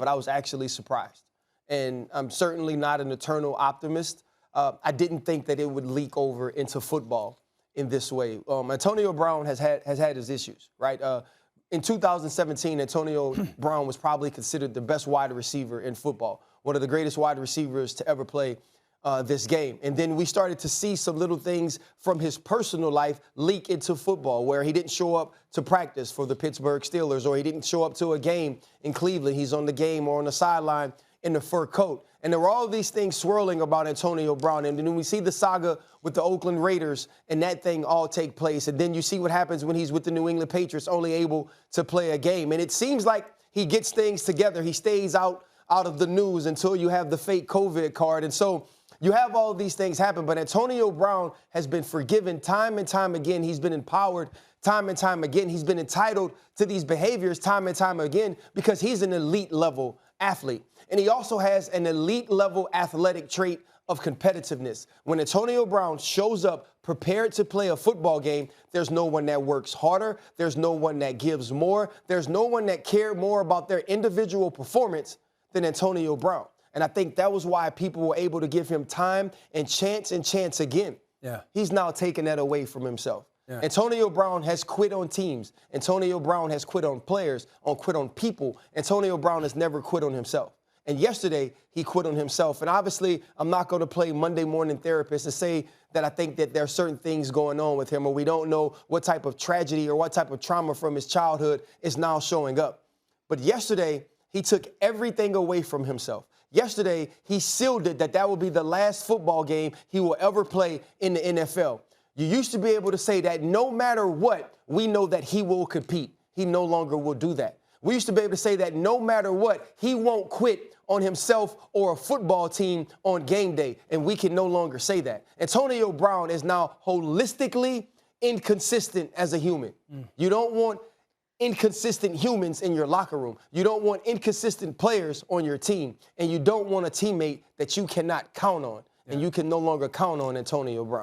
but I was actually surprised. And I'm certainly not an eternal optimist. I didn't think that it would leak over into football in this way. Antonio Brown has had his issues, right? In 2017, Antonio Brown was probably considered the best wide receiver in football, one of the greatest wide receivers to ever play this game. And then we started to see some little things from his personal life leak into football, where he didn't show up to practice for the Pittsburgh Steelers, or he didn't show up to a game in Cleveland. He's on the game or on the sideline in the fur coat. And there were all these things swirling about Antonio Brown. And then we see the saga with the Oakland Raiders and that thing all take place. And then you see what happens when he's with the New England Patriots, only able to play a game. And it seems like he gets things together. He stays out of the news until you have the fake COVID card. And so you have all these things happen. But Antonio Brown has been forgiven time and time again. He's been empowered time and time again. He's been entitled to these behaviors time and time again because he's an elite level athlete. And he also has an elite level athletic trait of competitiveness. When Antonio Brown shows up prepared to play a football game, there's no one that works harder. There's no one that gives more. There's no one that cared more about their individual performance than Antonio Brown. And I think that was why people were able to give him time and chance again. Yeah. He's now taken that away from himself. Yeah. Antonio Brown has quit on teams. Antonio Brown has quit on players, quit on people. Antonio Brown has never quit on himself. And yesterday, he quit on himself. And obviously, I'm not going to play Monday morning therapist and say that I think that there are certain things going on with him, or we don't know what type of tragedy or what type of trauma from his childhood is now showing up. But yesterday, he took everything away from himself. Yesterday, he sealed it that will be the last football game he will ever play in the NFL. You used to be able to say that no matter what, we know that he will compete. He no longer will do that. We used to be able to say that no matter what, he won't quit on himself or a football team on game day, and we can no longer say that. Antonio Brown is now holistically inconsistent as a human. You don't want inconsistent humans in your locker room. You don't want inconsistent players on your team, and you don't want a teammate that you cannot count on, and you can no longer count on Antonio Brown.